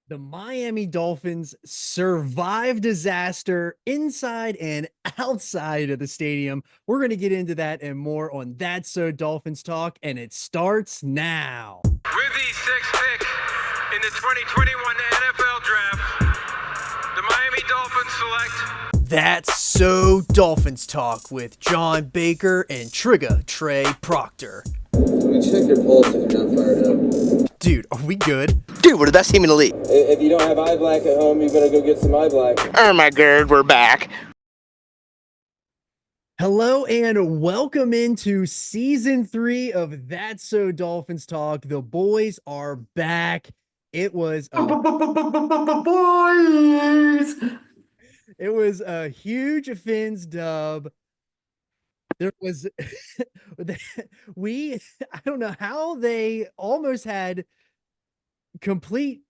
The Miami Dolphins survive disaster inside and outside of the stadium. We're going to get into that and more on That's So Dolphins Talk, and it starts now. With the sixth pick in the 2021 NFL Draft, the Miami Dolphins select That's So Dolphins Talk with John Baker and Trigga Trey Proctor. Let me check your pulse if you're not fired up. Dude, are we good? Dude, we're the best team in the league. If you don't have eye black at home, you better go get some eye black. Oh my god, we're back. Hello and welcome into season 3 of That's So Dolphins Talk. The boys are back. It was Boys. It was a huge Fins dub. There was I don't know how they almost had complete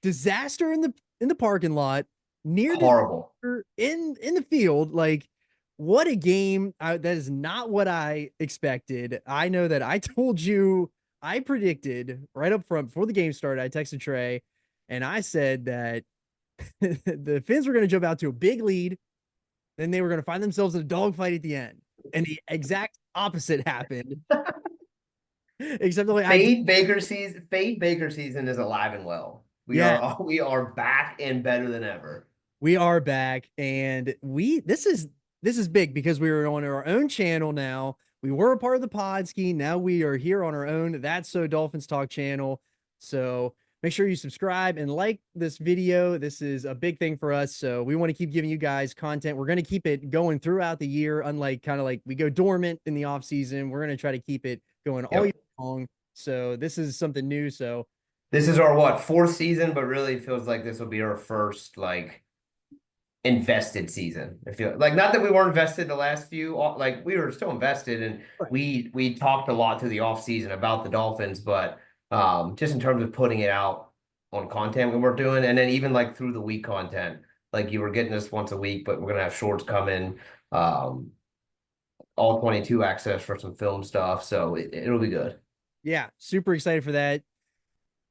disaster in the parking lot, near Horrible. in the field. Like, what a game. That is not what I expected. I know that I told you, I predicted right up front before the game started. I texted Trey and I said that the Fins were going to jump out to a big lead, then they were going to find themselves in a dogfight at the end. And the exact opposite happened. Except the way Fade Baker season is alive and well. We are back and better than ever. We are back, and this is big because we were on our own channel now. We were a part of the Podski. Now we are here on our own That's So Dolphins Talk channel. So make sure you subscribe and like this video. This is a big thing for us. So we want to keep giving you guys content. We're going to keep it going throughout the year. Unlike kind of like we go dormant in the off season, we're going to try to keep it going all year long. So this is something new. So this is our fourth season, but really feels like this will be our first invested season. I feel like, not that we weren't invested the last few, like we were still invested, and we talked a lot through the off season about the Dolphins, but just in terms of putting it out on content we were doing, and then even like through the week content, like you were getting this once a week, but we're gonna have shorts coming, all 22 access for some film stuff, so it'll be good. Yeah, super excited for that.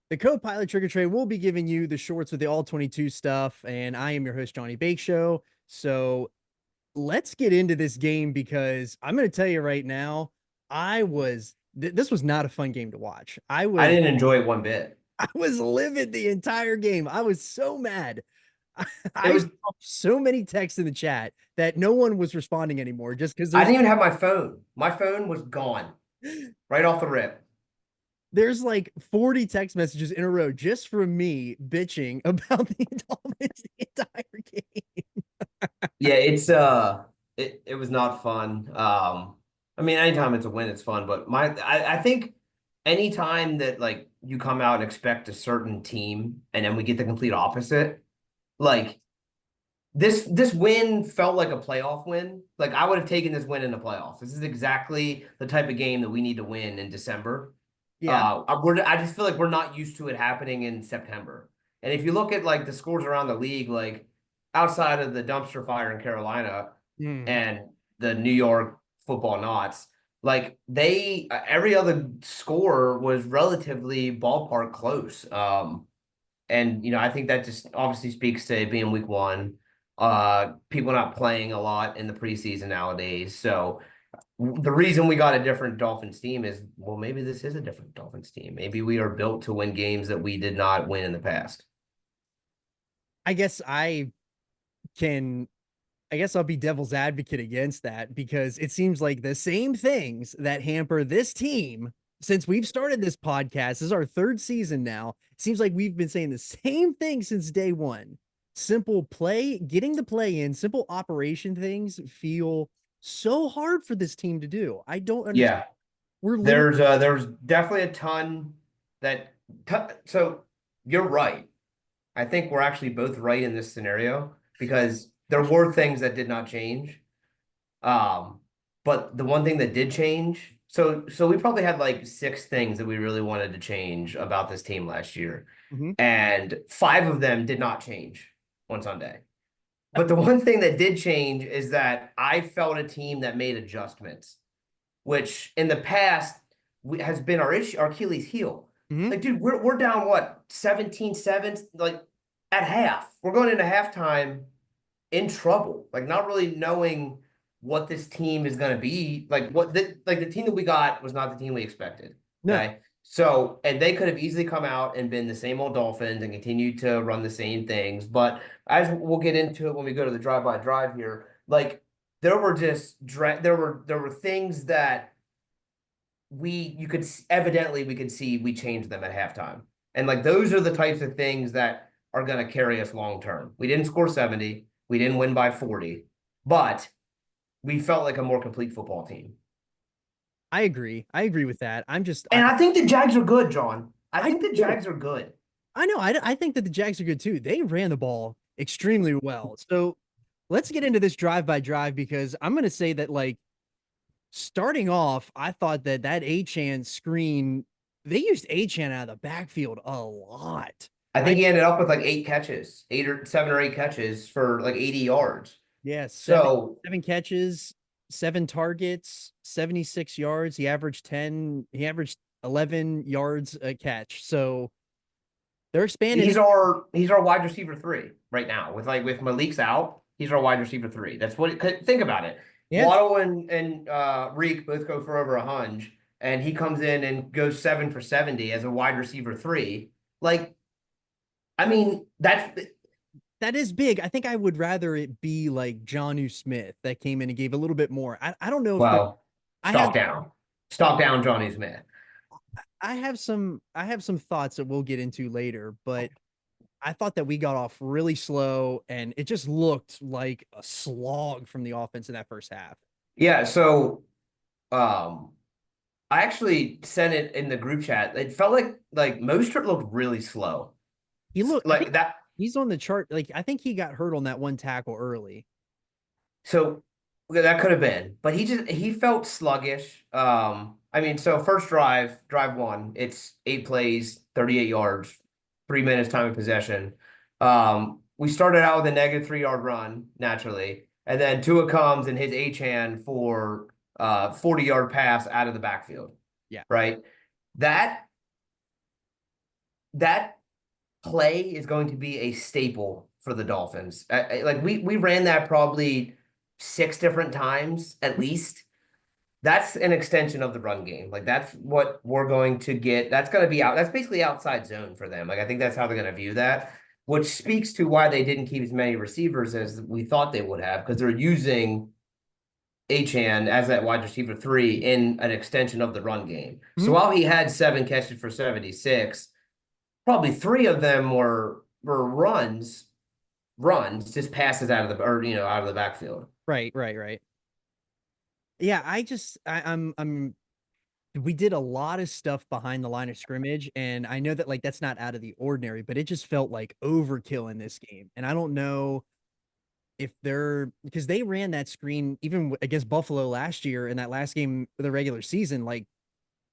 The co-pilot Trigger Trey will be giving you the shorts with the all 22 stuff, and I am your host, Johnny Bake Show. So let's get into this game, because I'm going to tell you right now, this was not a fun game to watch. I didn't enjoy it one bit. I was livid the entire game. I was so mad. I saw so many texts in the chat that no one was responding anymore, just because I didn't even have my phone. My phone was gone right off the rip. There's like 40 text messages in a row just from me bitching about the Dolphins the entire game. Yeah, it was not fun. I mean, anytime it's a win, it's fun. But I think anytime that like you come out and expect a certain team and then we get the complete opposite, like this win felt like a playoff win. Like I would have taken this win in the playoffs. This is exactly the type of game that we need to win in December. Yeah, I just feel like we're not used to it happening in September. And if you look at like the scores around the league, like outside of the dumpster fire in Carolina and the New York football knots, like every other score was relatively ballpark close. And I think that just obviously speaks to it being week one. People not playing a lot in the preseason nowadays, so the reason we got a different Dolphins team is, well, maybe this is a different Dolphins team. Maybe we are built to win games that we did not win in the past. I guess I'll be devil's advocate against that, because it seems like the same things that hamper this team since we've started this podcast. This is our third season now. It seems like we've been saying the same thing since day one. Simple play, getting the play in, simple operation things feel so hard for this team to do. I don't understand. Yeah, there's definitely a ton so you're right. I think we're actually both right in this scenario, because there were things that did not change. But the one thing that did change, so we probably had like 6 things that we really wanted to change about this team last year. And 5 of them did not change on Sunday. But the one thing that did change is that I felt a team that made adjustments, which in the past has been our issue, our Achilles heel. Mhm. Like, dude, we're down what 17-7, like at half. We're going into halftime in trouble, like not really knowing what this team is going to be. Like like the team that we got was not the team we expected. No. Okay. So, and they could have easily come out and been the same old Dolphins and continued to run the same things. But as we'll get into it when we go to the drive-by drive here, like there were just there were things that you could evidently we could see we changed them at halftime. And like those are the types of things that are going to carry us long term. We didn't score 70, we didn't win by 40, but we felt like a more complete football team. I agree. I agree with that. And I think the Jags are good, John. I I think the do. Jags are good. I know. I think that the Jags are good too. They ran the ball extremely well. So let's get into this drive by drive because I'm going to say that, like, starting off, I thought that Achane screen, they used Achane out of the backfield a lot. I think he ended up with like 8 catches, 7 or 8 catches for like 80 yards. Yes, So seven catches, 7 targets, 76 yards. He averaged 11 yards a catch. So they're expanding. he's our wide receiver 3 right now. With Malik's out, he's our wide receiver 3. That's what think about it. Yeah. Waddle and Reek both go for over 100, and he comes in and goes 7 for 70 as a wide receiver 3. Like, I mean, that is big. I think I would rather it be like Jonnu Smith that came in and gave a little bit more. I don't know if Stop down, Johnny Smith. I have some thoughts that we'll get into later, but I thought that we got off really slow and it just looked like a slog from the offense in that first half. Yeah, so I actually sent it in the group chat. It felt like Mostert looked really slow. He looked like that. He's on the chart. Like, I think he got hurt on that one tackle early. So that could have been, but he felt sluggish. I mean, so first drive 1, it's 8 plays, 38 yards, 3 minutes time of possession. We started out with a -3 yard run naturally, and then Tua comes and hits Achane for 40-yard pass out of the backfield. Yeah. Right. That play is going to be a staple for the Dolphins. Like we ran that probably 6 different times at least. That's an extension of the run game. Like that's what we're going to get. That's going to be out. That's basically outside zone for them. Like I think that's how they're going to view that, which speaks to why they didn't keep as many receivers as we thought they would have, because they're using Achane as that wide receiver 3 in an extension of the run game. Mm-hmm. So while he had 7 catches for 76, probably 3 of them were runs, just passes out of the backfield. Right. Yeah, I'm we did a lot of stuff behind the line of scrimmage, and I know that like that's not out of the ordinary, but it just felt like overkill in this game. And I don't know if because they ran that screen even against Buffalo last year in that last game of the regular season. Like,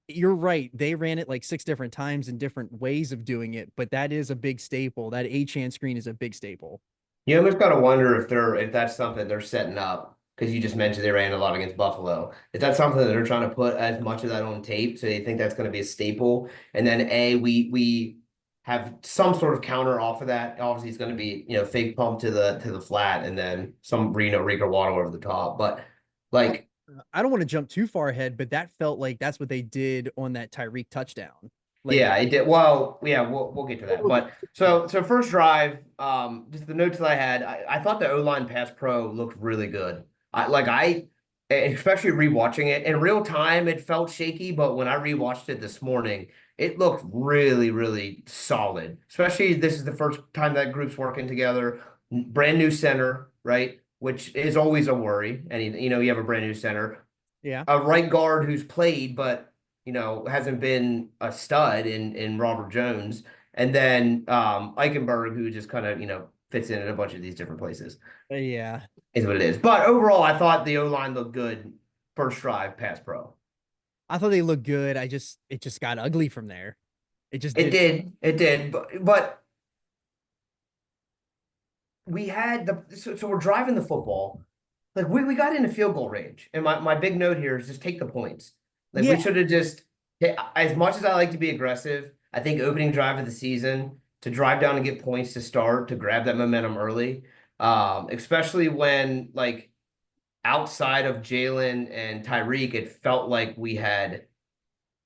you're right, they ran it like 6 different times in different ways of doing it, but that is a big staple. That Achane screen is a big staple. You almost got to wonder if that's something they're setting up, because you just mentioned they ran a lot against Buffalo. Is that something that they're trying to put as much of that on tape, so they think that's going to be a staple? And then we have some sort of counter off of that. Obviously, it's going to be fake pump to the flat, and then some Reek or Waddle over the top. But like, I don't want to jump too far ahead, but that felt like that's what they did on that Tyreek touchdown. Like, yeah, it did. Well, yeah, we'll get to that. But so first drive, just the notes that I had, I thought the O-line pass pro looked really good. Especially rewatching it in real time, it felt shaky, but when I rewatched it this morning, it looked really, really solid. Especially this is the first time that group's working together. Brand new center, right? Which is always a worry. And you have a brand new center. Yeah. A right guard who's played, but hasn't been a stud in Robert Jones. And then Eichenberg, who just kind of, fits in a bunch of these different places. Yeah. Is what it is. But overall, I thought the O-line looked good first drive pass pro. I thought they looked good. It just got ugly from there. It did. But we had so we're driving the football. Like we got into field goal range. And my big note here is just take the points. Like we should have just, as much as I like to be aggressive, I think opening drive of the season to drive down and get points to start, to grab that momentum early, especially when like outside of Jalen and Tyreek, it felt like we had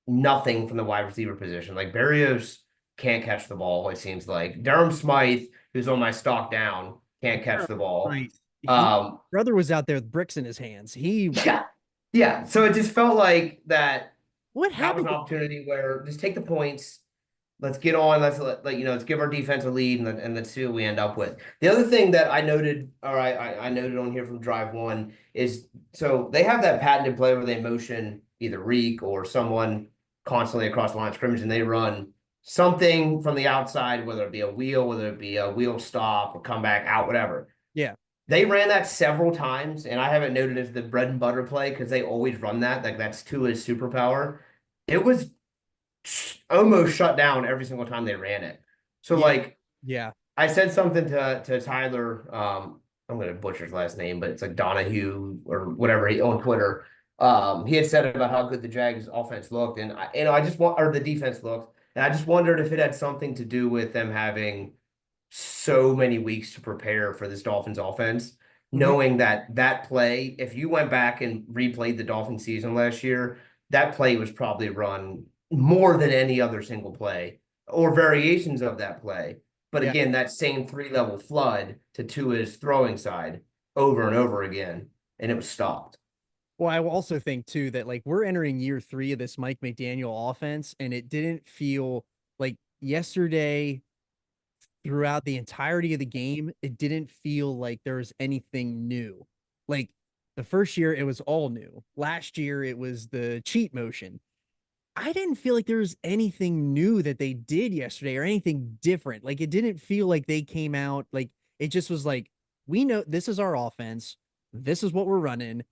nothing from the wide receiver position. Like Berrios can't catch the ball, it seems like. Durham Smythe, who's on my stock down, can't catch the ball. Right. Um, Brother was out there with bricks in his hands. yeah, yeah. So it just felt like that What that was happened? an opportunity where just take the points. Let's get on. Let's give our defense a lead and let's see what we end up with. The other thing that I noted, or I noted on here from drive one is so they have that patented play where they motion either Reek or someone constantly across the line of scrimmage and they run something from the outside, whether it be a wheel, whether it be a wheel stop or come back out, whatever. Yeah. They ran that several times, and I haven't noted as the bread and butter play because they always run that. Like that's Tua's superpower. It was almost shut down every single time they ran it. So Yeah. like Yeah. I said something to Tyler, I'm gonna butcher his last name, but it's like Donahue or whatever he on Twitter. He had said about how good the Jags offense looked, and I just want or the defense looked, and I just wondered if it had something to do with them having so many weeks to prepare for this Dolphins offense, knowing that that play, if you went back and replayed the Dolphins season last year, that play was probably run more than any other single play or variations of that play. But Yeah. again, that same 3-level flood to Tua's throwing side over and over again, and it was stopped. Well, I will also think too that like we're entering year 3 of this Mike McDaniel offense, and it didn't feel like yesterday throughout the entirety of the game, it didn't feel like there was anything new. Like the first year, it was all new. Last year, it was the cheat motion. I didn't feel like there was anything new that they did yesterday or anything different. Like it didn't feel like they came out like it just was like we know this is our offense. This is what we're running.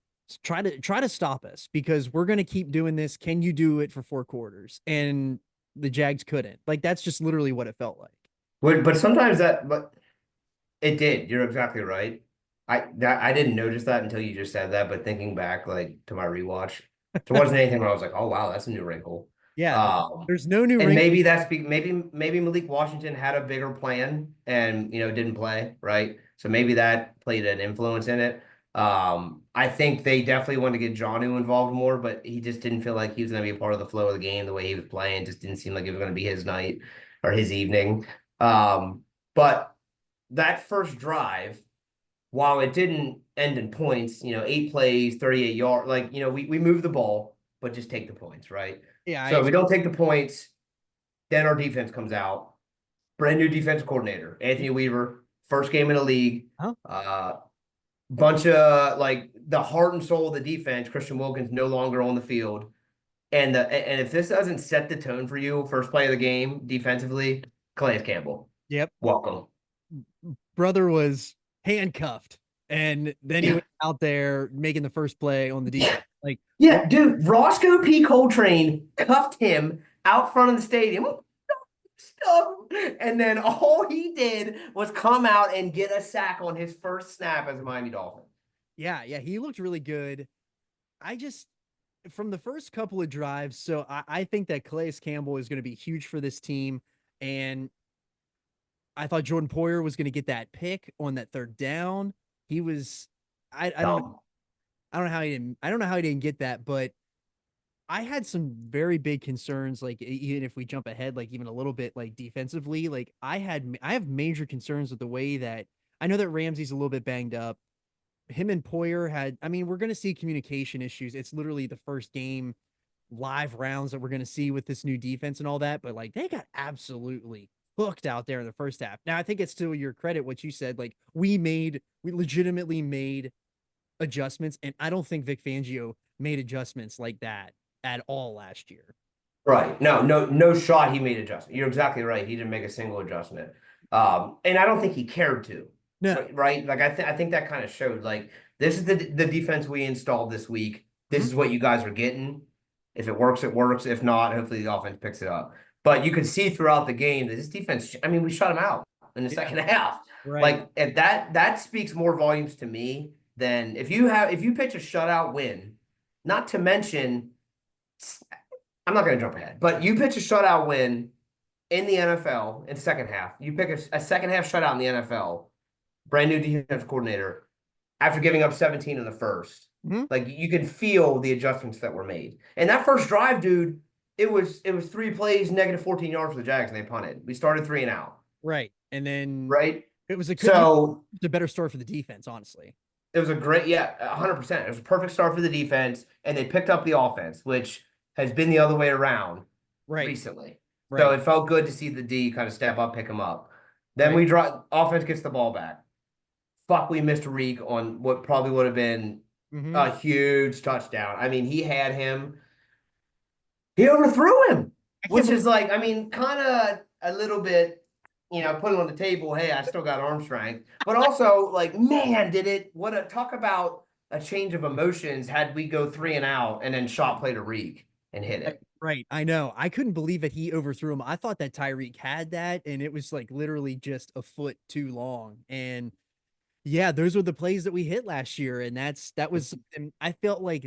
Try to stop us because we're going to keep doing this. Can you do it for 4 quarters? And the Jags couldn't. Like that's just literally what it felt like. But sometimes but it did. You're exactly right. I didn't notice that until you just said that. But thinking back, like to my rewatch, there wasn't anything where I was like, "Oh wow, that's a new wrinkle." Yeah, there's no new And ring. maybe maybe Malik Washington had a bigger plan and didn't play right. So maybe that played an influence in it. I think they definitely wanted to get Jonnu involved more, but he just didn't feel like he was going to be a part of the flow of the game the way he was playing. Just didn't seem like it was going to be his night or his evening. But that first drive, while it didn't end in points, 8 plays, 38 yards, like, we move the ball, but just take the points, right? Yeah, So if we don't take the points, then our defense comes out. Brand new defense coordinator, Anthony Weaver, first game in the league. Bunch of like the heart and soul of the defense. Christian Wilkins no longer on the field. And if this doesn't set the tone for you, first play of the game defensively, Calais Campbell. Yep. Welcome. Brother was handcuffed, and then he went out there making the first play on the defense. Like, yeah, dude, Roscoe P. Coltrane cuffed him out front of the stadium. And then all he did was come out and get a sack on his first snap as a Miami Dolphin. Yeah, he looked really good. From the first couple of drives, so I think that Calais Campbell is going to be huge for this team. And I thought Jordan Poyer was going to get that pick on that 3rd down. He was, I don't know how he didn't get that, but I had some very big concerns, like even if we jump ahead, like even a little bit, like defensively, like I have major concerns with the way that I know that Ramsey's a little bit banged up. Him and Poyer we're going to see communication issues. It's literally the first game live rounds that we're going to see with this new defense and all that. But like they got absolutely hooked out there in the first half. Now I think it's to your credit, what you said, like we legitimately made adjustments. And I don't think Vic Fangio made adjustments like that at all last year. Right. No shot he made adjustment. You're exactly right. He didn't make a single adjustment. And I don't think he cared to. No. Right? Like I think that kind of showed like this is the defense we installed this week. This is what you guys are getting. If it works, it works. If not, hopefully the offense picks it up. But you could see throughout the game that this defense, we shut them out in the second half. Right. Like if that speaks more volumes to me than if you pitch a shutout win, not to mention I'm not going to jump ahead, but you pitch a shutout win in the NFL in second half. You pick a second half shutout in the NFL, brand new defensive coordinator, after giving up 17 in the first. Mhm. Like you could feel the adjustments that were made. And that first drive, dude, it was 3 plays, negative 14 yards for the Jags, and they punted. We started 3 and out. Right. And then Right. it was So a better start for the defense, honestly. it was a great, 100%. It was a perfect start for the defense, and they picked up the offense, which has been the other way around recently. Right. So it felt good to see the D kind of step up, pick them up. Then Right. we draw, offense gets the ball back. Fuck, we missed Reek on what probably would have been a huge touchdown. I mean, he had him. He overthrew him, which is like, I mean, kind of a little bit, put it on the table. Hey, I still got arm strength, but also like, man, talk about a change of emotions. Had we go 3 and out and then shot play to Reek and hit it. Right. I know. I couldn't believe that he overthrew him. I thought that Tyreek had that, and it was like literally just a foot too long. And yeah, those were the plays that we hit last year. And that was, and I felt like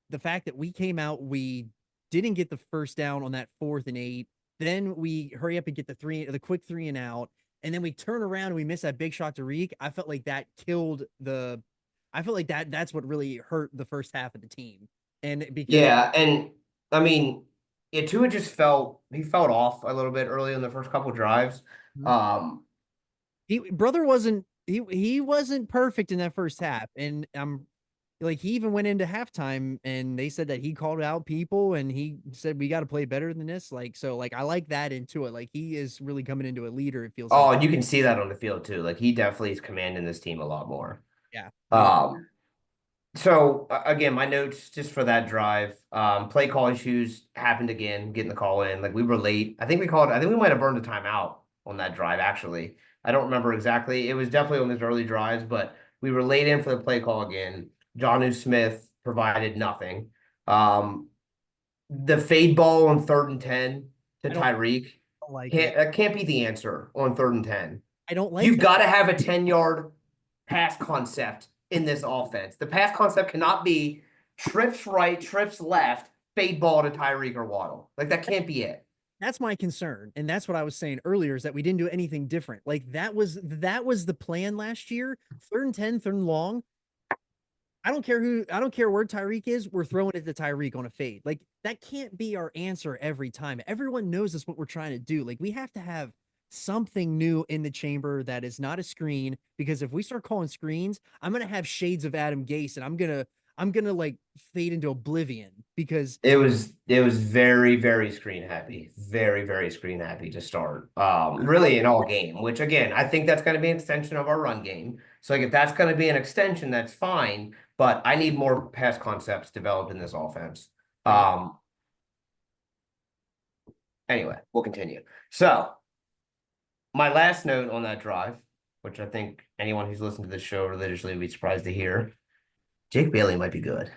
the fact that we came out, we didn't get the first down on that 4th and 8. Then we hurry up and get the quick 3 and out. And then we turn around and we miss that big shot to Reek. I felt like that killed I felt like that's what really hurt the first half of the team. And because and I mean, Tua just felt off a little bit early in the first couple drives. Brother wasn't he wasn't perfect in that first half, and like he even went into halftime and they said that he called out people and he said we got to play better than this. Like so, like I like that into it. Like he is really coming into a leader. It feels. Oh, like. and you can see that on the field too. Like he definitely is commanding this team a lot more. Yeah. So again, my notes just for that drive, play call issues happened again, getting the call in. Like we were late. I think we might have burned a timeout on that drive, actually. I don't remember exactly. It was definitely on those early drives, but we were late in for the play call again. Jonnu Smith provided nothing. The fade ball on 3rd and 10 to Tyreek that can't be the answer on 3rd and 10. I don't like. You've got to have a 10-yard pass concept in this offense. The pass concept cannot be trips right, trips left, fade ball to Tyreek or Waddle. Like that can't be it. That's my concern, and that's what I was saying earlier is that we didn't do anything different. Like that was the plan last year. 3rd and 10, 3rd and long. I don't care where Tyreek is. We're throwing it to Tyreek on a fade. Like that can't be our answer every time. Everyone knows that's what we're trying to do. Like we have to have something new in the chamber that is not a screen, because if we start calling screens, I'm going to have shades of Adam Gase and I'm going to like fade into oblivion because it was very, very screen happy. Very, very screen happy to start. Really in all game, which again, I think that's going to be an extension of our run game. So like if that's going to be an extension, that's fine. But I need more pass concepts developed in this offense. Anyway, we'll continue. So my last note on that drive, which I think anyone who's listened to this show religiously would be surprised to hear, Jake Bailey might be good.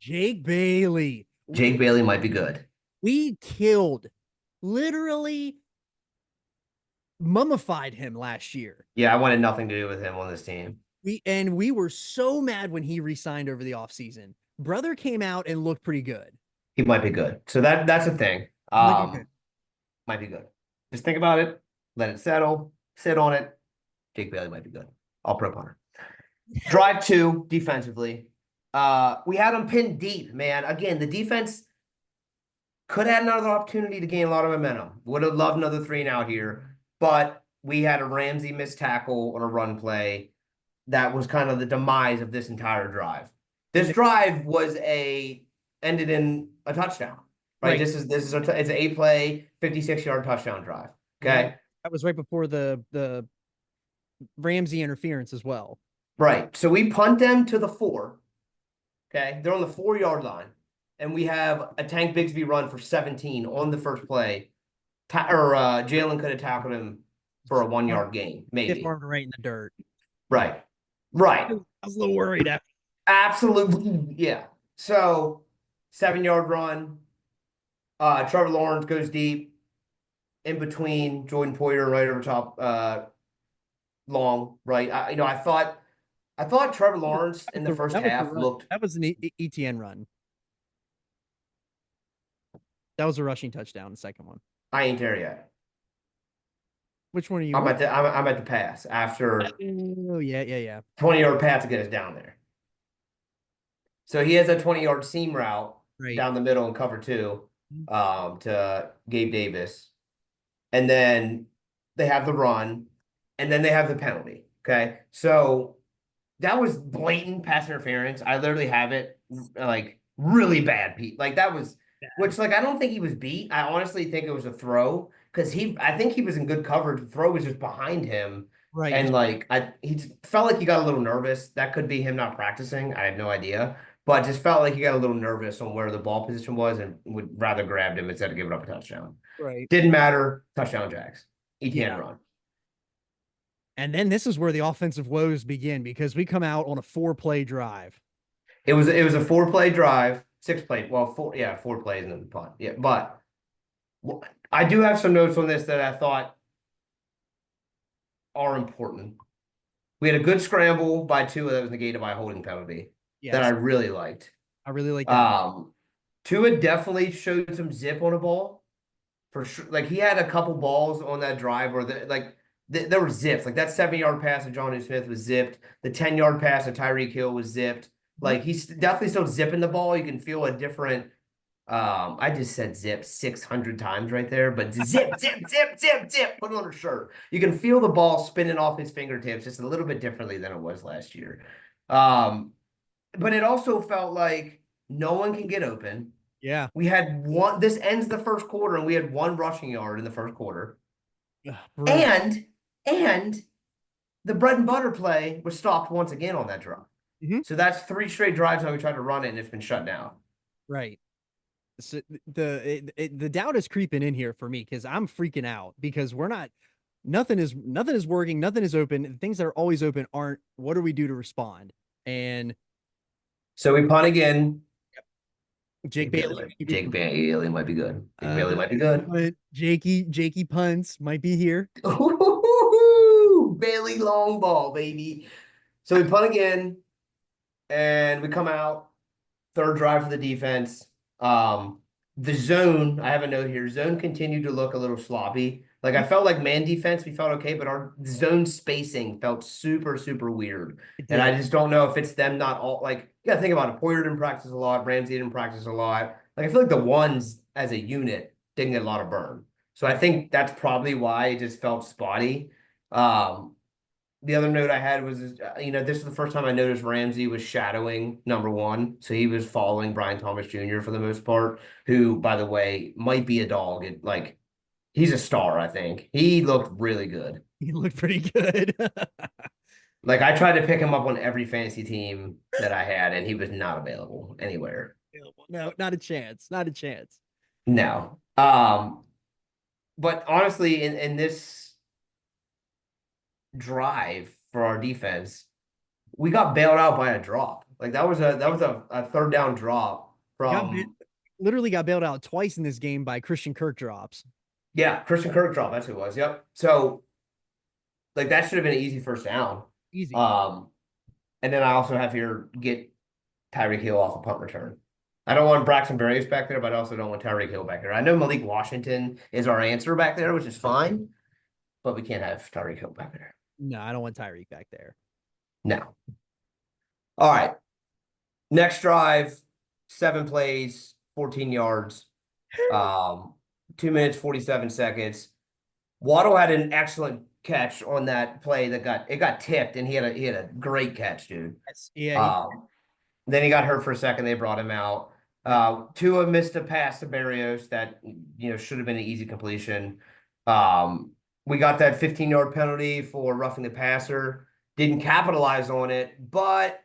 Jake Bailey might be good. We literally mummified him last year. Yeah, I wanted nothing to do with him on this team. We were so mad when he re-signed over the offseason. Brother came out and looked pretty good. He might be good. So that's a thing. Might be good. Just think about it. Let it settle. Sit on it. Jake Bailey might be good. All pro punter. Drive 2 defensively. We had him pinned deep, man. Again, the defense could have had another opportunity to gain a lot of momentum. Would have loved another 3 and out here. But we had a Ramsey missed tackle on a run play. That was kind of the demise of this entire drive. This drive ended in a touchdown, right? This is it's an 8-play, 56-yard touchdown drive. Okay, yeah, that was right before the Ramsey interference as well. Right. So we punt them to the 4. Okay, they're on the 4-yard line, and we have a Tank Bigsby run for 17 on the first play. Jalen could have tackled him for a 1-yard gain, maybe. Stiff armed right in the dirt. Right. I was a little worried. Absolutely. Yeah. So 7-yard run. Trevor Lawrence goes deep in between Jordan Poyer right over top long, right? I thought Trevor Lawrence in the first half looked. That was an ETN run. That was a rushing touchdown, the second one. I ain't there yet. Which one are you I'm on? at the pass after Oh, yeah. 20-yard pass to get us down there. So he has a 20-yard seam route Right. down the middle in cover 2 Mhm. to Gabe Davis. And then they have the run, and then they have the penalty. Okay. So that was blatant pass interference. I literally have it like really bad, Pete. Like that was, which like I don't think he was beat. I honestly think it was a throw because I think he was in good coverage. The throw was just behind him, Right. and like he felt like he got a little nervous. That could be him not practicing. I have no idea, but just felt like he got a little nervous on where the ball position was and would rather grabbed him instead of giving up a touchdown. Right. Didn't matter. Touchdown Jags. ETN Yeah. run. And then this is where the offensive woes begin because we come out on a 4-play drive. It was a 4-play drive, 6-play. Well, 4 plays in the punt. Yeah, but I do have some notes on this that I thought are important. We had a good scramble by Tua that was negated by a holding penalty that I Yes. really liked. I really like that. Tua definitely showed some zip on the ball for sure. Like he had a couple balls on that drive where there were zips. Like that 70-yard pass to Jonnu Smith was zipped. The 10-yard pass to Tyreek Hill was zipped. Like he's definitely still zipping the ball. You can feel a different. I just said zip 600 times right there, but zip, zip, zip, zip, zip. Put it on a shirt. You can feel the ball spinning off his fingertips just a little bit differently than it was last year. But it also felt like no one can get open. Yeah. We had one. This ends the first quarter, and we had 1 rushing yard in the first quarter. And the bread and butter play was stopped once again on that drive. So that's 3 straight drives now we tried to run it, and it's been shut down. Right. So the doubt is creeping in here for me because I'm freaking out because we're not. Nothing is working. Nothing is open. Things that are always open aren't. What do we do to respond? And so we punt again. Jake Bailey might be good. Jake Bailey might be good. But Jakey punts might be here. Bailey long ball, baby. So we punt again, and we come out. 3rd drive for the defense. The zone, I have a note here. Zone continued to look a little sloppy. Like I felt like man defense, we felt okay, but our zone spacing felt super, super weird. And I just don't know if it's them not all like you gotta think about it. Poyer didn't practice a lot, Ramsey didn't practice a lot. Like I feel like the ones as a unit didn't get a lot of burn. So I think that's probably why it just felt spotty. The other note I had was, this is the first time I noticed Ramsey was shadowing number 1. So he was following Brian Thomas Jr. for the most part, who, by the way, might be a dog. He's a star, I think. He looked really good. He looked pretty good. Like I tried to pick him up on every fantasy team that I had, and he was not available anywhere. No, not a chance. Not a chance. No. But honestly, in this drive for our defense, we got bailed out by a drop. Like that was a 3rd down drop from literally got bailed out twice in this game by Christian Kirk drops. Yeah, Christian Kirk drop. That's who it was. Yep. So like that should have been an easy 1st down. Easy. And then I also have here get Tyreek Hill off a punt return. I don't want Braxton Berrios back there, but I also don't want Tyreek Hill back there. I know Malik Washington is our answer back there, which is fine, but we can't have Tyreek Hill back there. No, I don't want Tyreek back there. No. All right. Next drive, 7 plays, 14 yards, 2 minutes, 47 seconds. Waddle had an excellent catch on that play that got tipped, and he had a great catch, dude. Yeah. Then he got hurt for a second. They brought him out. Tua missed a pass to Berrios that should have been an easy completion. We got that 15-yard penalty for roughing the passer. Didn't capitalize on it, but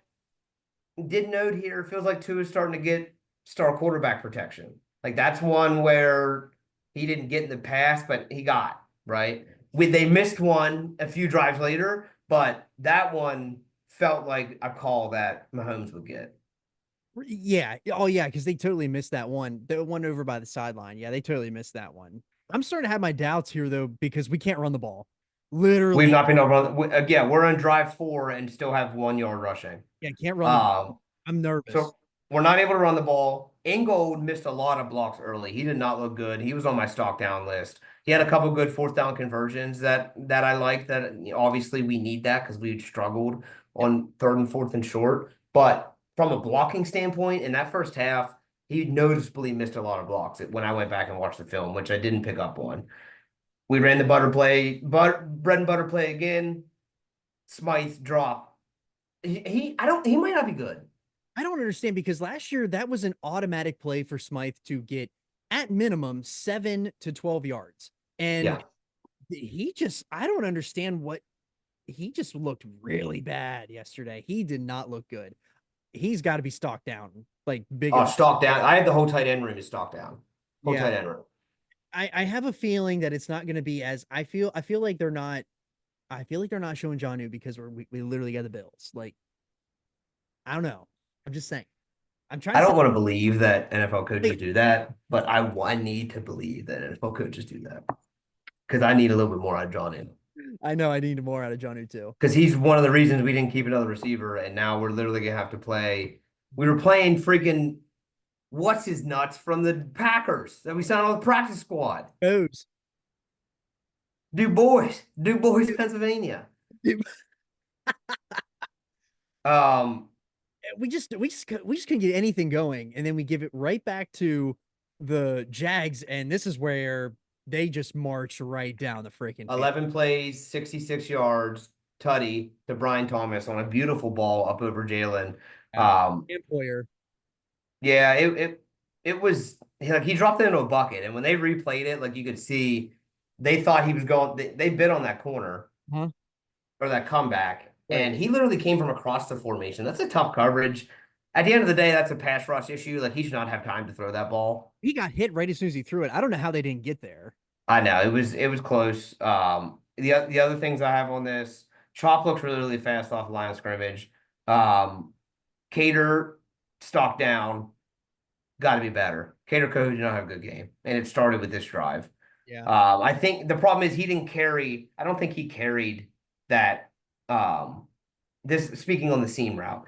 did note here, feels like Tua is starting to get star quarterback protection. Like that's one where he didn't get in the pass, but he got, right? They missed one a few drives later, but that one felt like a call that Mahomes would get. Yeah. Oh, yeah, because they totally missed that one. The one over by the sideline. Yeah, they totally missed that one. I'm starting to have my doubts here, though, because we can't run the ball. Literally. We've not been able to run. Again, we're on drive 4 and still have 1 yard rushing. Yeah, can't run the ball. I'm nervous. So we're not able to run the ball. Ingold missed a lot of blocks early. He did not look good. He was on my stock down list. He had a couple good fourth down conversions that I liked. That obviously we need that because we struggled on third and fourth and short. But from a blocking standpoint, in that first half, he noticeably missed a lot of blocks when I went back and watched the film, which I didn't pick up on. We ran the bread and butter play again. Smythe drop. He might not be good. I don't understand because last year that was an automatic play for Smythe to get at minimum 7 to 12 yards. And I don't understand he just looked really bad yesterday. He did not look good. He's got to be stocked down, like big. Oh, stocked down. I have the whole tight end room is stocked down. Whole tight end room. I have a feeling that it's not going to be as I feel like they're not showing Jonnu because we literally got the Bills. Like, I don't know. I'm just saying. I don't want to believe that NFL coaches do that, but I need to believe that NFL coaches do that because I need a little bit more out of Jonnu. I know I need more out of Jonnu too because he's one of the reasons we didn't keep another receiver, and now we're literally gonna have to play. We were playing freaking what's his nuts from the Packers that we signed on the practice squad. Those. Du Bois, Pennsylvania. We just couldn't get anything going, and then we give it right back to the Jags, and this is where they just march right down the freaking 11 plays, 66 yards, tutty to Brian Thomas on a beautiful ball up over Jalen. Employer. Yeah, it was like he dropped it into a bucket, and when they replayed it, like you could see, they thought he was going. They bid on that corner or that comeback. And he literally came from across the formation. That's a tough coverage. At the end of the day, that's a pass rush issue. Like, he should not have time to throw that ball. He got hit right as soon as he threw it. I don't know how they didn't get there. I know. It was close. The other things I have on this, Chop looks really, really fast off the line of scrimmage. Cater, stock down. Got to be better. Cater Code did not have a good game. And it started with this drive. Yeah. I think the problem is he didn't carry. I don't think he carried that. Speaking on the seam route,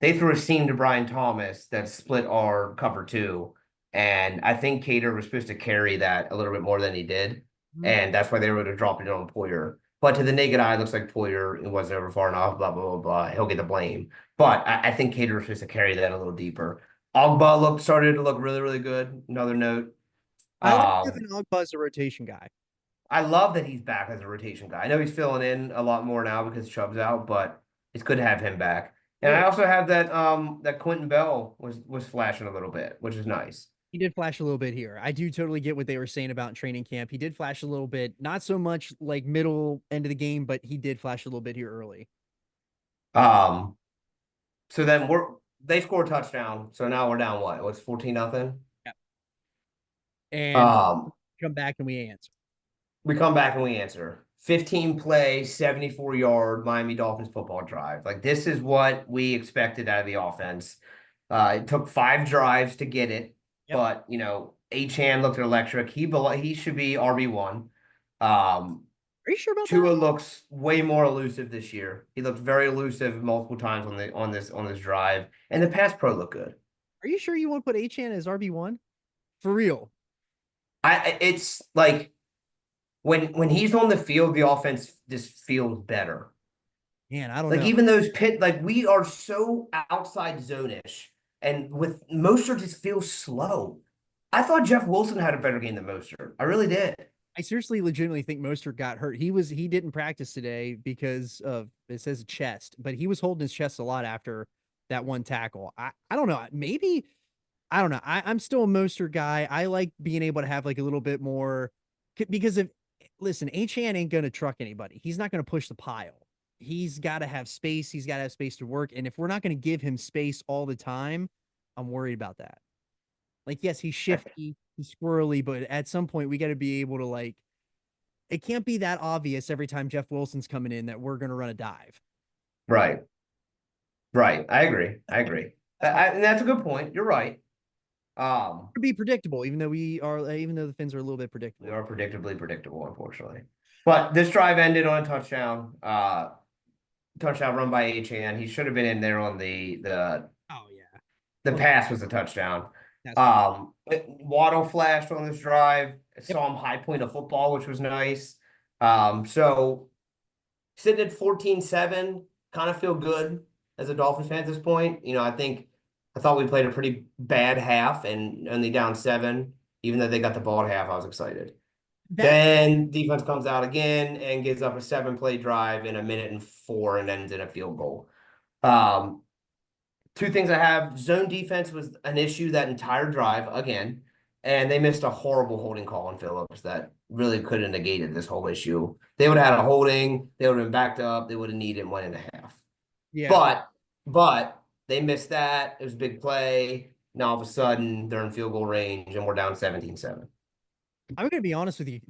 they threw a seam to Brian Thomas that split our cover 2, and I think Cater was supposed to carry that a little bit more than he did, and that's why they were able to drop it on Poyer. But to the naked eye, it looks like Poyer wasn't over far enough. Blah blah blah blah. He'll get the blame, but I think Cater was supposed to carry that a little deeper. Ogba started to look really really good. Another note. I like giving Ogba as a rotation guy. I love that he's back as a rotation guy. I know he's filling in a lot more now because Chubb's out, but it's good to have him back. And I also have that Quentin Bell was flashing a little bit, which is nice. He did flash a little bit here. I do totally get what they were saying about training camp. He did flash a little bit, not so much like middle end of the game, but he did flash a little bit here early. So then they scored a touchdown. So now we're down what? It was 14-0. Yeah. And come back and we answer. We come back and we answer. 15 play, 74-yard Miami Dolphins football drive. Like, this is what we expected out of the offense. It took 5 drives to get it, but Achane looked electric. He should be RB1. Are you sure about Tua that? looks way more elusive this year. He looked very elusive multiple times on this drive, and the pass pro looked good. Are you sure you want to put Achane as RB1? For real? It's like. When he's on the field, the offense just feels better. Man, I don't know. Like, even those we are so outside zone-ish, and with Mostert just feels slow. I thought Jeff Wilson had a better game than Mostert. I really did. I seriously legitimately think Mostert got hurt. He didn't practice today because of, it says chest, but he was holding his chest a lot after that one tackle. I don't know. Maybe, I don't know. I'm still a Mostert guy. I like being able to have like a little bit more, because listen, Achane ain't going to truck anybody. He's not going to push the pile. He's got to have space. He's got to have space to work. And if we're not going to give him space all the time, I'm worried about that. Like, yes, he's shifty, he's squirrely, but at some point we got to be able to, it can't be that obvious every time Jeff Wilson's coming in that we're going to run a dive. Right. I agree. And that's a good point. You're right. Be predictable, even though the Finns are a little bit predictable. We are predictably predictable, unfortunately. But this drive ended on a touchdown. Touchdown run by Achane. He should have been in there on the oh yeah. The pass was a touchdown. That's right. Waddle flashed on this drive. Yep. Saw him high point a football, which was nice. So sitting at 14-7, kind of feel good as a Dolphins fan at this point. I thought we played a pretty bad half and only down 7. Even though they got the ball at half, I was excited. That Then defense comes out again and gives up a 7-play drive in 1:04 and ends in a field goal. Um, Two things I have: zone defense was an issue that entire drive again, and they missed a horrible holding call on Phillips that really could have negated this whole issue. They would have had a holding, they would have been backed up, they would have needed 1.5. yeah. But they missed that. It was a big play. Now all of a sudden they're in field goal range and we're down 17-7. I'm gonna be honest with you.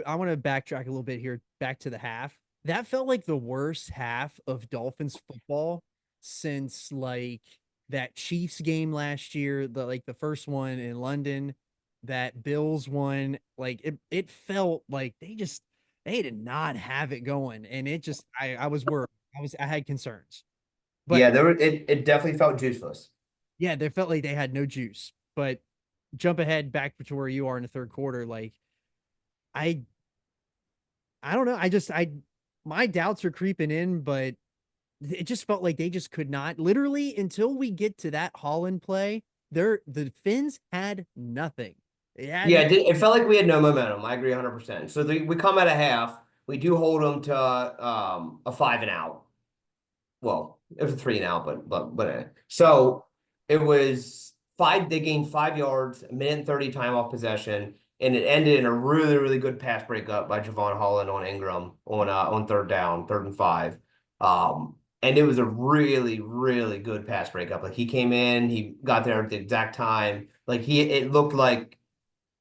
I want to backtrack a little bit here, back to the half. That felt like the worst half of Dolphins football since like that Chiefs game last year, the first one in London, that Bills one. Like it felt like they did not have it going, and it just I was worried. I had concerns, but Yeah, it definitely felt juiceless. yeah, they felt like they had no juice. But jump ahead back to where you are in the third quarter, like I I don't know. My doubts are creeping in, but it just felt like they just could not literally until we get to that Holland play. The Finns had nothing. It had Yeah, it felt like we had no momentum. I agree 100%. So we come at a half. We do hold them to a 5 and out. Well, it was a 3 and out, but so it was 5. They gained 5 yards, 1:30 time off possession, and it ended in a really really good pass breakup by Javon Holland on Ingram on third down, 3rd and 5. And it was a really really good pass breakup. Like he came in, he got there at the exact time. Like it looked like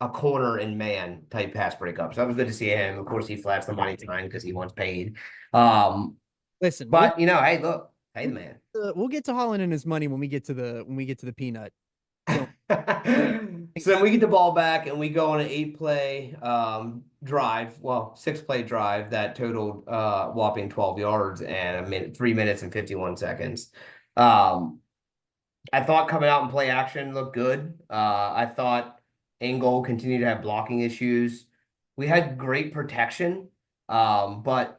a corner and man type pass breakup. So that was good to see him. Of course, he flashed the money time because he wants paid. Listen, But hey, look, hey, man. we'll get to Holland and his money when we get to the peanut. So So then we get the ball back and we go on an 8-play drive, 6-play drive that totaled whopping 12 yards and 3 minutes and 51 seconds. I thought coming out and play action looked good. I thought Engel continued to have blocking issues. We had great protection, but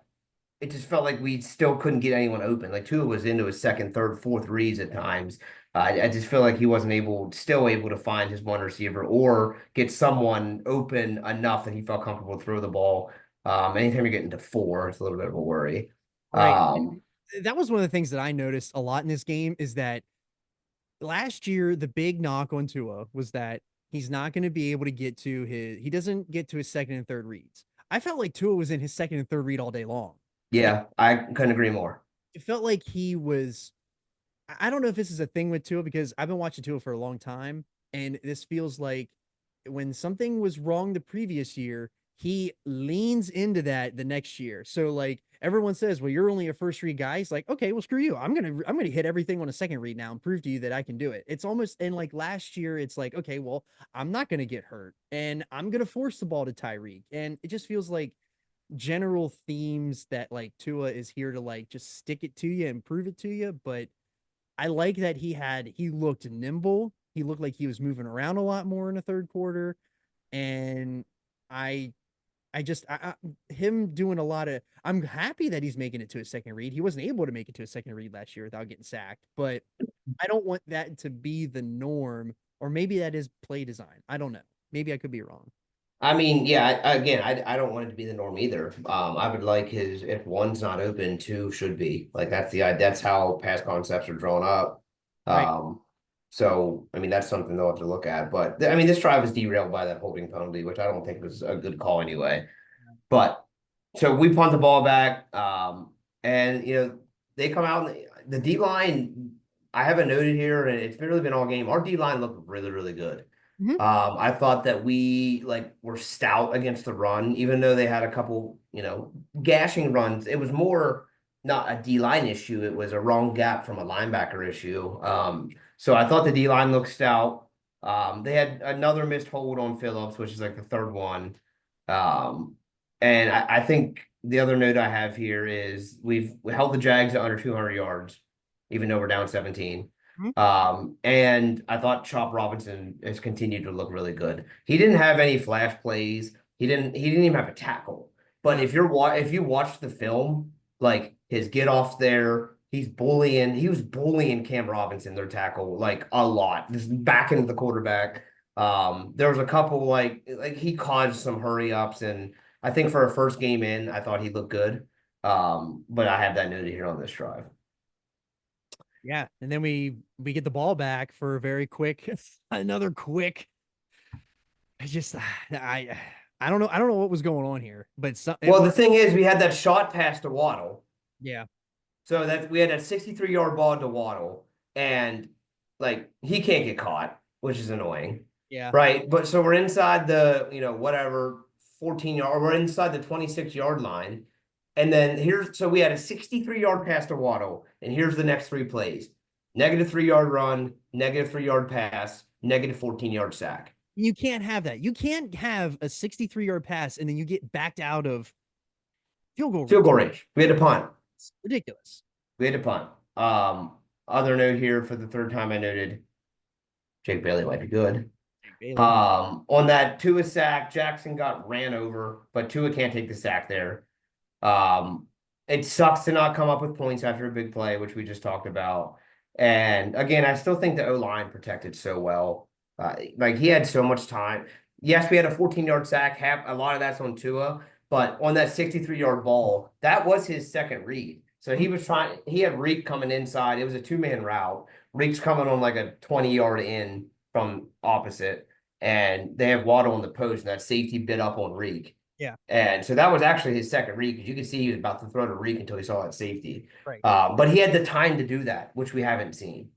it just felt like we still couldn't get anyone open. Like Tua was into his second, third, fourth reads at times. I just feel like he wasn't still able to find his one receiver or get someone open enough that he felt comfortable to throw the ball. Anytime you get into 4, it's a little bit of a worry. right. That was one of the things that I noticed a lot in this game is that last year the big knock on Tua was that he's not going to be able to he doesn't get to his second and third reads. I felt like Tua was in his second and third read all day long. Yeah, I couldn't agree more. It felt like he was. I don't know if this is a thing with Tua because I've been watching Tua for a long time, and this feels like when something was wrong the previous year, he leans into that the next year. So like everyone says, well, you're only a first read guy. He's like, okay, well, screw you. I'm gonna hit everything on a second read now and prove to you that I can do it. It's almost and like last year, it's like, okay, well, I'm not gonna get hurt, and I'm gonna force the ball to Tyreek, and it just feels like general themes that like Tua is here to like just stick it to you and prove it to you. But I like that he looked nimble. He looked like he was moving around a lot more in the third quarter. And I him doing a lot of I'm happy that he's making it to a second read. He wasn't able to make it to a second read last year without getting sacked, but I don't want that to be the norm, or maybe that is play design. I don't know. Maybe I could be wrong. I mean, yeah, I don't want it to be the norm either. I would like if one's not open, 2 should be. Like that's how pass concepts are drawn up. Right. So I mean that's something they'll have to look at. But I mean this drive was derailed by that holding penalty, which I don't think was a good call anyway. But so we punt the ball back, and they come out and the D line. I haven't noted here, and it's really been all game. Our D line looked really really good. Mhm. I thought that we were stout against the run, even though they had a couple, gashing runs. It was more not a D line issue; it was a wrong gap from a linebacker issue. So I thought the D line looked stout. They had another missed hold on Phillips, which is like the third one. And I think the other note I have here is we held the Jags at under 200 yards, even though we're down 17. Mhm. And I thought Chop Robinson has continued to look really good. He didn't have any flash plays. He didn't even have a tackle. But No. if you watch the film, like his get offs there, he was bullying Cam Robinson, their tackle, like a lot, just back into the quarterback. There was a couple like he caused some hurry ups, and I think for a first game in, I thought he looked good. But I have that noted here on this drive. Yeah, and then we get the ball back for a very quick, another quick. I just I don't know what was going on here, but it Well, was the thing is, we had that shot pass to Waddle. yeah. So that we had a 63-yard ball to Waddle, and like he can't get caught, which is annoying. Yeah. Right. But so we're inside the, whatever, 14-yard, we're inside the 26-yard line. And then so we had a 63-yard pass to Waddle, and here's the next three plays: -3-yard run, -3-yard pass, -14-yard sack. You can't have that. You can't have a 63-yard pass and then you get backed out of field goal Field range. goal range. We had to punt. It's ridiculous. We had to punt. Other note here for the third time I noted Jake Bailey might be good. Bailey. On that Tua sack, Jackson got ran over, but Tua can't take the sack there. It sucks to not come up with points after a big play, which we just talked about. And again, I still think the O-line protected so well. Like he had so much time. Yes, we had a 14-yard sack. A lot of that's on Tua, but on that 63-yard ball, that was his second read. So he had Reek coming inside. It was a two-man route. Reek's coming on like a 20-yard in from opposite, and they have Waddle on the post, and that safety bit up on Reek. Yeah. And so that was actually his second read, because you could see he was about to throw to Reek until he saw that safety. Right. But he had the time to do that, which we haven't seen.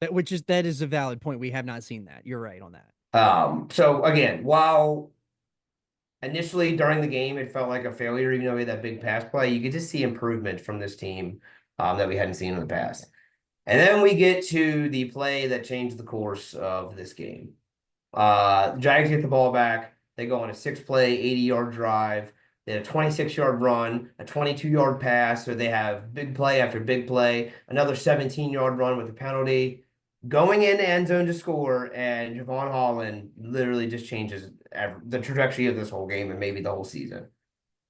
That is a valid point. We have not seen that. You're right on that. So again, while initially during the game it felt like a failure, even though we had that big pass play, you could just see improvement from this team that we hadn't seen in the past. And then we get to the play that changed the course of this game. Jags get the ball back. They go on a 6-play, 80-yard drive. They had a 26-yard run, a 22-yard pass. So they have big play after big play, another 17-yard run with a penalty, going into end zone to score, and Javon Holland literally just changes the trajectory of this whole game and maybe the whole season.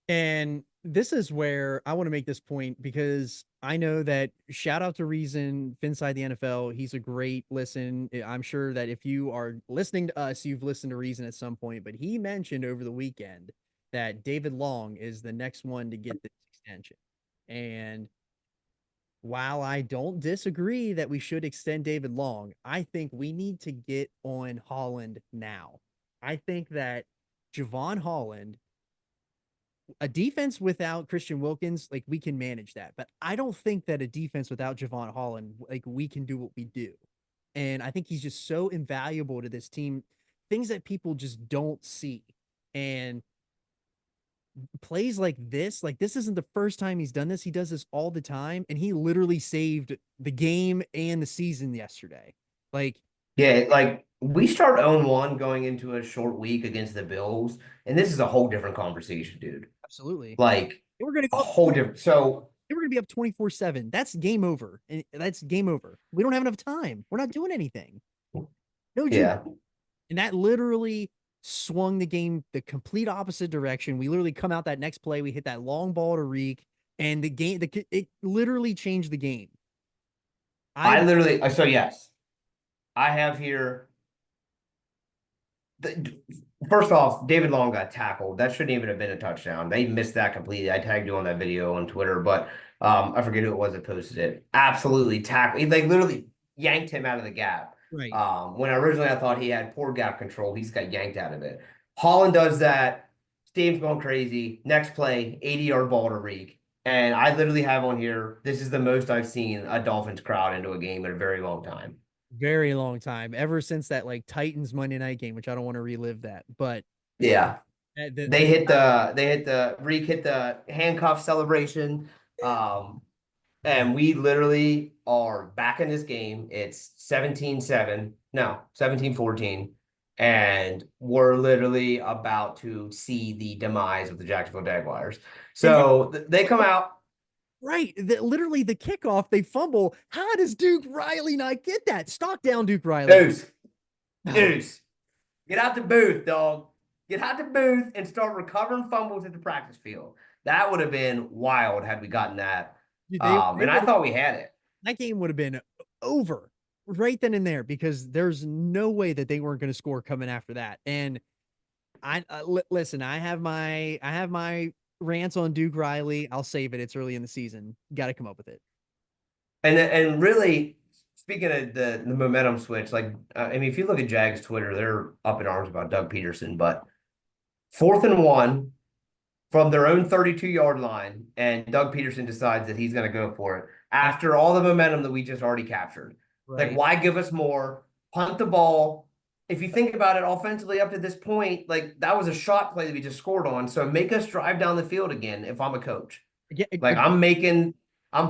And this is where I want to make this point, because I know that shout out to Reason, Finside the NFL. He's a great listen. I'm sure that if you are listening to us, you've listened to Reason at some point, but he mentioned over the weekend that David Long is the next one to get this extension. And while I don't disagree that we should extend David Long, I think we need to get on Holland now. I think that Javon Holland, a defense without Christian Wilkins, like we can manage that. But I don't think that a defense without Javon Holland, like we can do what we do. And I think he's just so invaluable to this team, things that people just don't see. And plays like this isn't the first time he's done this. He does this all the time. And he literally saved the game and the season yesterday. Yeah, like we start 0-1 going into a short week against the Bills, and this is a whole different conversation, dude. Absolutely. Like we're gonna go a whole different. So we're gonna be up 24-7. That's game over. And that's game over. We don't have enough time. We're not doing anything. No, yeah. And that literally swung the game the complete opposite direction. We literally come out that next play. We hit that long ball to Reek, and it literally changed the game. So yes, I have here. First off, David Long got tackled. That shouldn't even have been a touchdown. They missed that completely. I tagged you on that video on Twitter, but I forget who it was that posted it. Absolutely tackled. He literally yanked him out of the gap. Right. When originally I thought he had poor gap control, he's got yanked out of it. Holland does that. Steve's going crazy. Next play, 80-yard ball to Reek. And I literally have on here, this is the most I've seen a Dolphins crowd into a game in a very long time. Very long time, ever since that Titans Monday night game, which I don't want to relive that, but yeah, Reek hit the handcuff celebration, and we literally are back in this game. It's 17-14, and we're literally about to see the demise of the Jacksonville Jaguars. So they come out. Right. Literally the kickoff, they fumble. How does Duke Riley not get that? Stock down, Duke Riley. Deuce. Deuce. Get out the booth, dog. Get out the booth and start recovering fumbles at the practice field. That would have been wild had we gotten that. Dude, And I thought we had it. That game would have been over right then and there because there's no way that they weren't going to score coming after that. And listen, I have my rants on Duke Riley. I'll save it. It's early in the season. Got to come up with it. And really, speaking of the momentum switch, like I mean, if you look at Jags Twitter, they're up in arms about Doug Peterson. But 4th and 1 from their own 32-yard line, and Doug Peterson decides that he's going to go for it after all the momentum that we just already captured. Right. Like, why give us more? Punt the ball. If you think about it, offensively up to this point, like that was a shot play that we just scored on. So make us drive down the field again. If I'm a coach, like I'm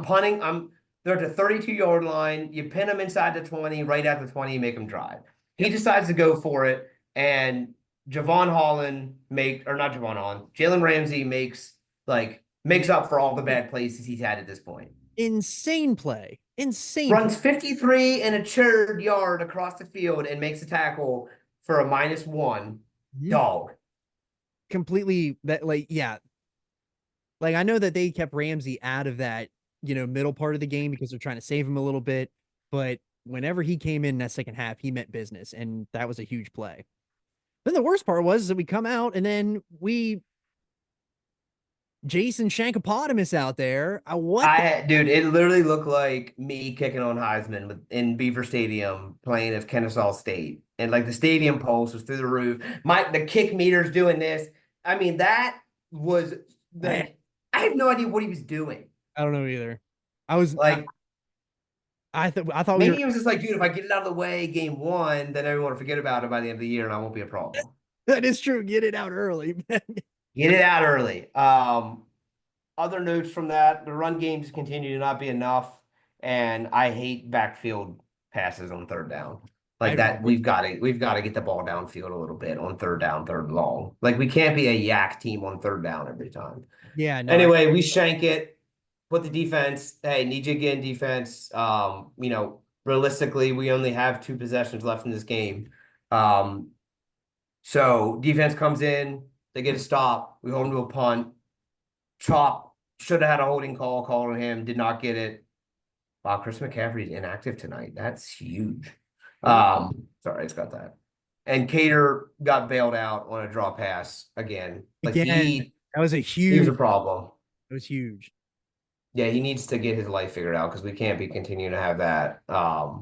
punting. They're at the 32-yard line. You pin them inside the 20, right at the 20, you make them drive. He decides to go for it, and Jalen Ramsey makes up for all the bad plays he's had at this point. Insane play. Runs 53 and a third yard across the field and makes a tackle for a -1. Dog. Completely yeah. Like I know that they kept Ramsey out of that, middle part of the game because they're trying to save him a little bit. But whenever he came in that second half, he meant business. And that was a huge play. Then the worst part was that we come out and then Jason Shankopotamus out there. Dude, it literally looked like me kicking on Heisman in Beaver Stadium playing as Kennesaw State. And like the stadium pulse was through the roof. The kick meter's doing this. I mean, that was I have no idea what he was doing. I don't know either. I was like, I thought maybe he was just like, dude, if I get it out of the way game 1, then everyone will forget about it by the end of the year and I won't be a problem. That is true. Get it out early. Get it out early. Other notes from that, the run games continue to not be enough, and I hate backfield passes on 3rd down. Like that, we've got to get the ball downfield a little bit on 3rd down, 3rd and long. Like we can't be a yak team on 3rd down every time. Yeah. No, anyway, we shank it. Put the defense. Hey, need you again, defense. Realistically, we only have 2 possessions left in this game. So defense comes in, they get a stop. We hold them to a punt. Chop should have had a holding call on him. Did not get it. Wow, Chris McCaffrey's inactive tonight. That's huge. Sorry, I just got that. And Cater got bailed out on a draw pass again. That was he was a problem. It was huge. Yeah, he needs to get his life figured out because we can't be continuing to have that.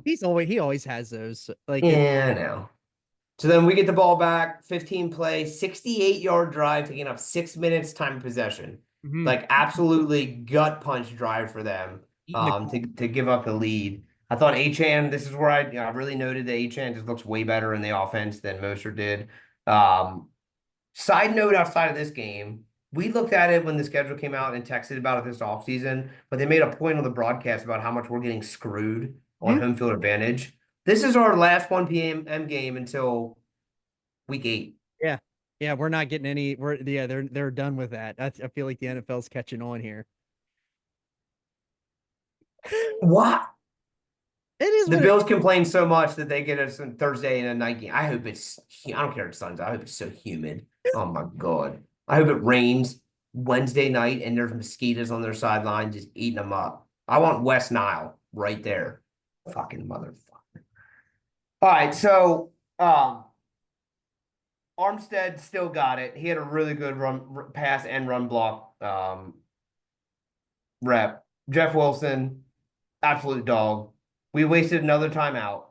He always has those. Like I know. So then we get the ball back, 15 play, 68-yard drive, taking up 6 minutes time of possession. Mm-hmm. Like absolutely gut punch drive for them to give up the lead. I thought Achane, this is where I really noted that Achane just looks way better in the offense than Mostert did. Side note outside of this game, we looked at it when the schedule came out and texted about it this offseason, but they made a point on the broadcast about how much we're getting screwed on home field advantage. This is our last 1 p.m. game until week 8. Yeah. Yeah, we're not getting any. They're done with that. I feel like the NFL's catching on here. What? It is. The Bills complain so much that they get us on Thursday in a night game. I hope it's. I don't care if it's Sunday. I hope it's so humid. Oh my god. I hope it rains Wednesday night and there's mosquitoes on their sideline just eating them up. I want West Nile right there. Fucking motherfucker. All right, so Armstead still got it. He had a really good pass and run block rep. Jeff Wilson, absolute dog. We wasted another timeout.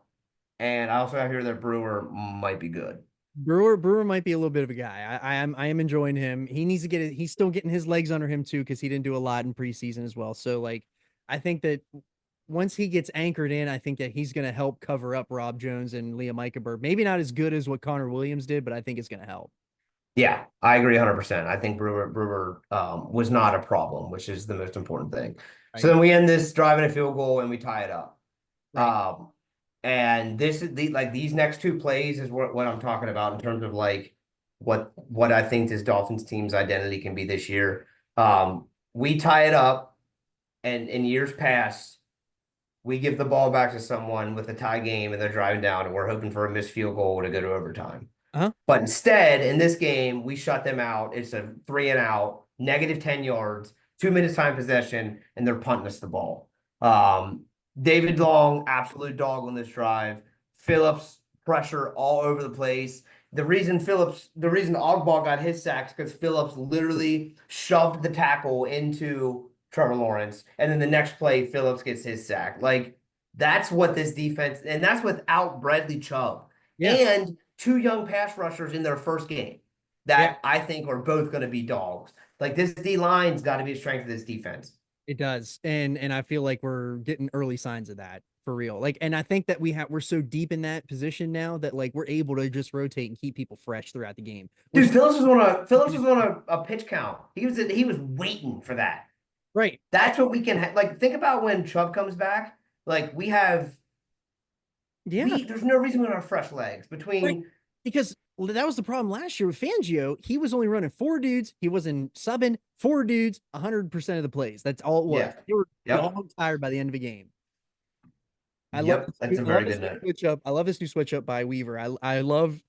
And I also have here that Brewer might be good. Brewer might be a little bit of a guy. I am enjoying him. He needs to get it. He's still getting his legs under him too, because he didn't do a lot in preseason as well. So like, I think that once he gets anchored in, I think that he's going to help cover up Rob Jones and Liam Eichenberg. Maybe not as good as what Connor Williams did, but I think it's going to help. Yeah, I agree 100%. I think Brewer was not a problem, which is the most important thing. Right. So then we end this driving a field goal and we tie it up. Right. And this is these next 2 plays is what I'm talking about in terms of like what I think this Dolphins team's identity can be this year. We tie it up. And in years past, we give the ball back to someone with a tie game and they're driving down and we're hoping for a missed field goal to go to overtime. Uh-huh. But instead, in this game, we shut them out. It's a 3-and-out, negative 10 yards, 2 minutes time possession, and they're punting us the ball. David Long, absolute dog on this drive. Phillips, pressure all over the place. The reason Ogbah got his sacks because Phillips literally shoved the tackle into Trevor Lawrence, and then the next play, Phillips gets his sack. Like, that's what this defense, and that's without Bradley Chubb. Yeah. And 2 young pass rushers in their first game that I think are both going to be dogs. Like, this D-line's got to be a strength of this defense. It does. And I feel like we're getting early signs of that for real. Like, and I think that we're so deep in that position now that like we're able to just rotate and keep people fresh throughout the game. Dude, Phillips was on a pitch count. He was waiting for that. Right. That's what we can like. Think about when Chubb comes back. Like, we have. Yeah. There's no reason we don't have fresh legs between. Right. Because that was the problem last year with Fangio. He was only running 4 dudes. He wasn't subbing 4 dudes 100% of the plays. That's all it was. Yeah. They were all tired by the end of the game. That's a very good note. Switch up. I love this new switch up by Weaver. I love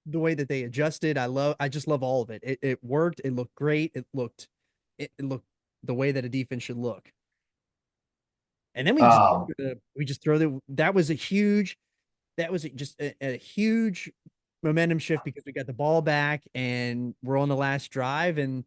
the way that they adjusted. I just love all of it. It worked. It looked great. It looked the way that a defense should look. And then we just throw that was just a huge momentum shift because we got the ball back and we're on the last drive and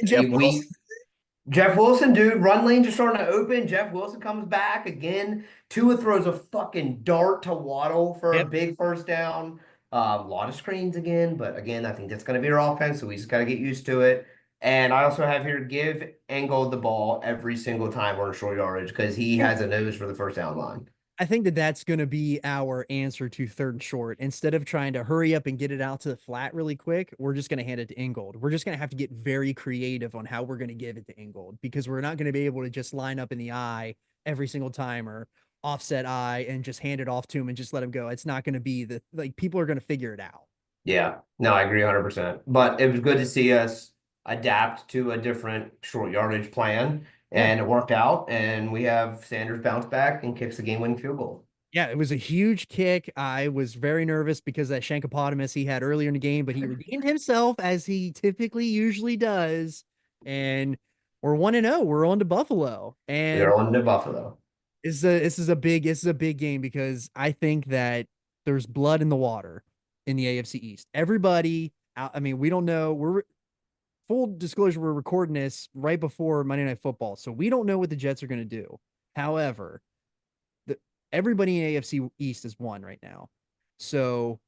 Jeff Wilson, dude, run lanes are starting to open. Jeff Wilson comes back again. Tua throws a fucking dart to Waddle for a big first down. A lot of screens again, but again, I think that's going to be our offense, so we just got to get used to it. And I also have here, give Engold the ball every single time we're in short yardage because he has a nose for the first down line. I think that that's going to be our answer to 3rd and short. Instead of trying to hurry up and get it out to the flat really quick, we're just going to hand it to Ingold. We're just going to have to get very creative on how we're going to give it to Ingold because we're not going to be able to just line up in the eye every single time or offset eye and just hand it off to him and just let him go. It's not going to be people are going to figure it out. Yeah, no, I agree 100%. But it was good to see us adapt to a different short yardage plan. And it worked out, and we have Sanders bounce back and kicks the game-winning field goal. Yeah, it was a huge kick. I was very nervous because that Shankopotamus he had earlier in the game, but he redeemed himself as he typically usually does. And we're 1-0. We're on to Buffalo. And they're on to Buffalo. This is a big game because I think that there's blood in the water in the AFC East. Everybody, I mean, we don't know. Full disclosure, we're recording this right before Monday Night Football, so we don't know what the Jets are going to do. However, everybody in AFC East is 1 right now. So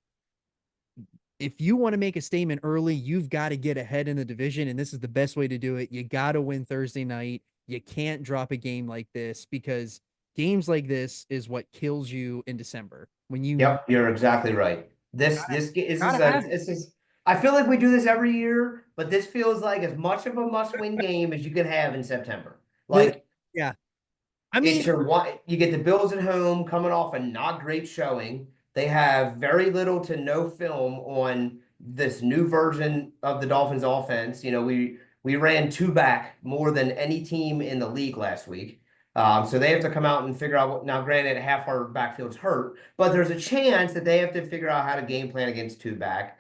if you want to make a statement early, you've got to get ahead in the division, and this is the best way to do it. You got to win Thursday night. You can't drop a game like this because games like this is what kills you in December. Yep, you're exactly right. This is I feel like we do this every year, but this feels like as much of a must-win game as you can have in September. Like, yeah, I mean, you get the Bills at home coming off a not great showing. They have very little to no film on this new version of the Dolphins offense. You know, we ran 2-back more than any team in the league last week. So they have to come out and figure out what. Now, granted, half our backfield's hurt, but there's a chance that they have to figure out how to game plan against 2-back.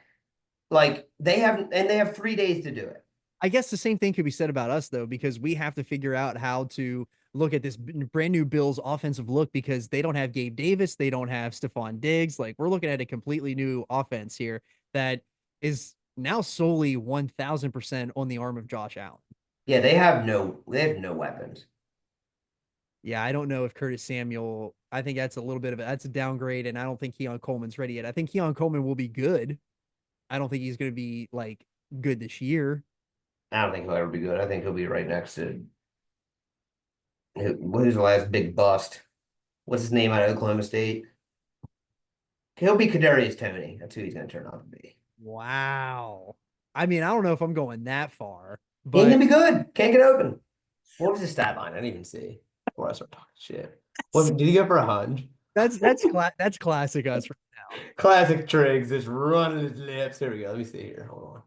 Like they have 3 days to do it. I guess the same thing could be said about us though, because we have to figure out how to look at this brand new Bills offensive look because they don't have Gabe Davis. They don't have Stephon Diggs. Like we're looking at a completely new offense here that is now solely 1000% on the arm of Josh Allen. Yeah. They have no weapons. Yeah. I don't know if Curtis Samuel, I think that's a downgrade. And I don't think Keon Coleman's ready yet. I think Keon Coleman will be good. I don't think he's going to be like good this year. I don't think he'll ever be good. I think he'll be right next to who's the last big bust? What's his name out of Oklahoma State? He'll be Kadarius Toney. That's who he's going to turn out to be. Wow. I mean, I don't know if I'm going that far, but he's going to be good. Can't get open. What was his stat line? I didn't even see before I start talking shit. What did he go for 100? That's classic us right now. Classic Triggs just running his lips. Here we go. Let me see here. Hold on.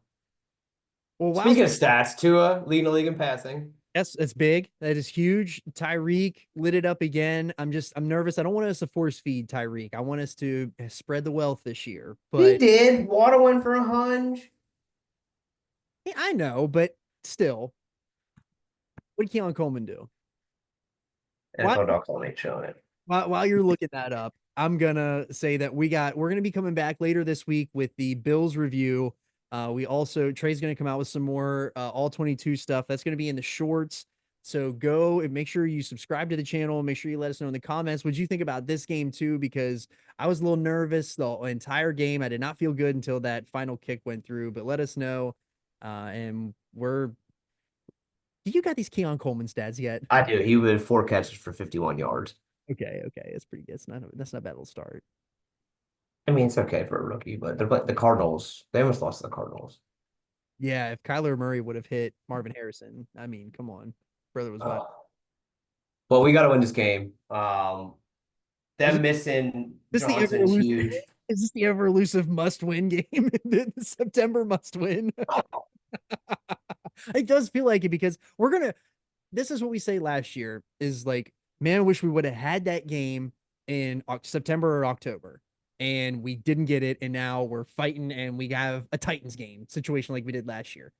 Well, speaking of stats, Tua leading the league in passing. Yes, it's big. That is huge. Tyreek lit it up again. I'm nervous. I don't want us to force feed Tyreek. I want us to spread the wealth this year. He But did. Water went for 100. yeah, I know, but still, what did Keon Coleman do? Why, NFL.com ain't showing it. while you're looking that up, I'm gonna say that we're gonna be coming back later this week with the Bills review. We also Trey's gonna come out with some more all 22 stuff. That's gonna be in the shorts. So go and make sure you subscribe to the channel. Make sure you let us know in the comments what you think about this game too, because I was a little nervous the entire game. I did not feel good until that final kick went through. But let us know. And do you got these Keon Coleman stats yet? I do. He would 4 catches for 51 yards. Okay, that's pretty good. That's not a bad little start. I mean, it's okay for a rookie, but they're the Cardinals. They almost lost to the Cardinals. Yeah, if Kyler Murray would have hit Marvin Harrison, I mean, come on, brother was wet. Well, we got to win this game. Them Is missing this the Johnson's huge. Is this the ever elusive must-win game? The September must-win. It does feel like it because this is what we say last year is like, man, I wish we would have had that game in September or October. And we didn't get it. And now we're fighting and we have a Titans game situation like we did last year.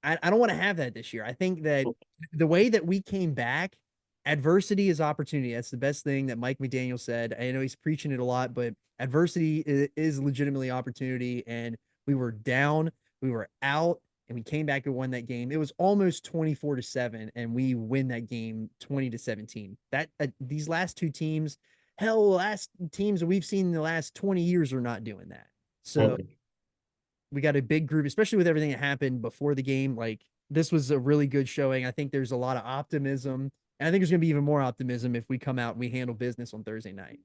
I don't want to have that this year. I think that the way that we came back, adversity is opportunity. That's the best thing that Mike McDaniel said. I know he's preaching it a lot, but adversity is legitimately opportunity. And we were down, we were out, and we came back and won that game. It was almost 24-7, and we win that game 20-17. That these last two teams, last teams that we've seen in the last 20 years are not doing that. So we got a big group, especially with everything that happened before the game. Like, this was a really good showing. I think there's a lot of optimism, and I think there's going to be even more optimism if we come out and we handle business on Thursday night.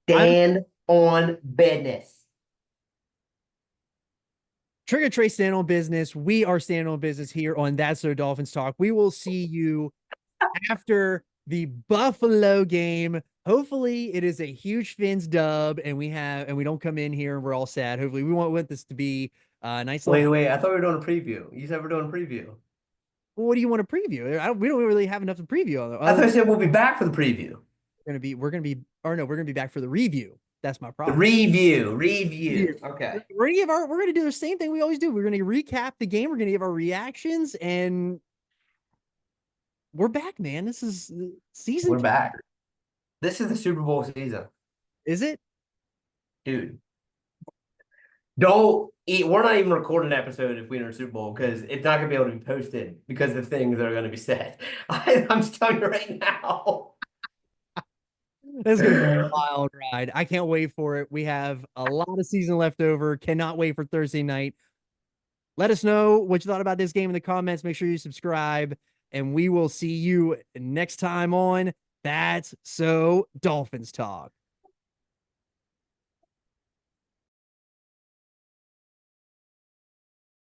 Stand on business. Trigger Trey stand on business. We are standing on business here on That's So Dolphins Talk. We will see you after the Buffalo game. Hopefully it is a huge Fins dub and we don't come in here and we're all sad. Hopefully we want this to be a nice little. Wait, I thought we were doing a preview. You said we're doing a preview. Well, what do you want to preview? We don't really have enough to preview. I thought you said we'll be back for the preview. We're gonna be back for the review. That's my problem. Review. Okay. We're gonna do the same thing we always do. We're gonna recap the game. We're gonna give our reactions, and we're back, man. This is season. We're back. This is the Super Bowl season. Is it? Dude. Don't eat. We're not even recording an episode if we enter Super Bowl because it's not gonna be able to be posted because of the things that are gonna be said. I'm just telling you right now. This is going to be a wild ride. I can't wait for it. We have a lot of season left over. Cannot wait for Thursday night. Let us know what you thought about this game in the comments. Make sure you subscribe, and we will see you next time on That's So Dolphins Talk.